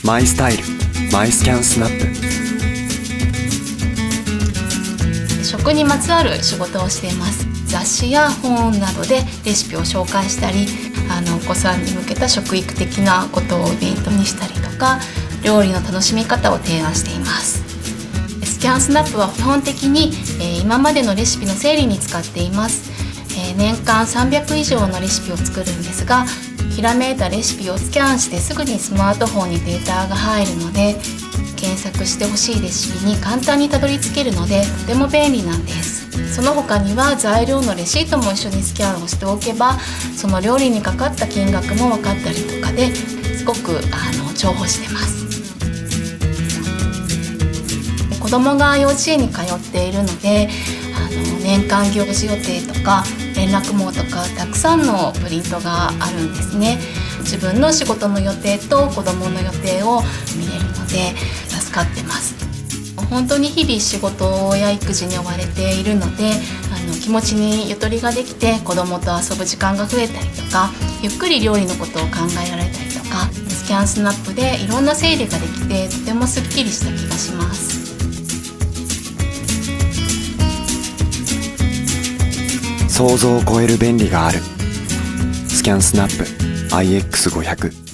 マイスタイルマイスキャンスナップ。食にまつわる仕事をしています。雑誌や本などでレシピを紹介したり、お子さんに向けた食育的なことをイベントにしたりとか、料理の楽しみ方を提案しています。スキャンスナップは基本的に、今までのレシピの整理に使っています。年間300以上のレシピを作るんですが、ひらめいたレシピをスキャンしてすぐにスマートフォンにデータが入るので、検索してほしいレシピに簡単にたどり着けるのでとても便利なんです。その他には材料のレシートも一緒にスキャンをしておけば、その料理にかかった金額も分かったりとかですごく重宝してます。子供が幼稚園に通っているので、年間行事予定とか連絡網とかたくさんのプリントがあるんですね。自分の仕事の予定と子供の予定を見れるので助かってます。本当に日々仕事や育児に追われているので、気持ちにゆとりができて子供と遊ぶ時間が増えたりとか、ゆっくり料理のことを考えられたりとか、スキャンスナップでいろんな整理ができてとてもすっきりした気がします。想像を超える便利がある。スキャンスナップ IX500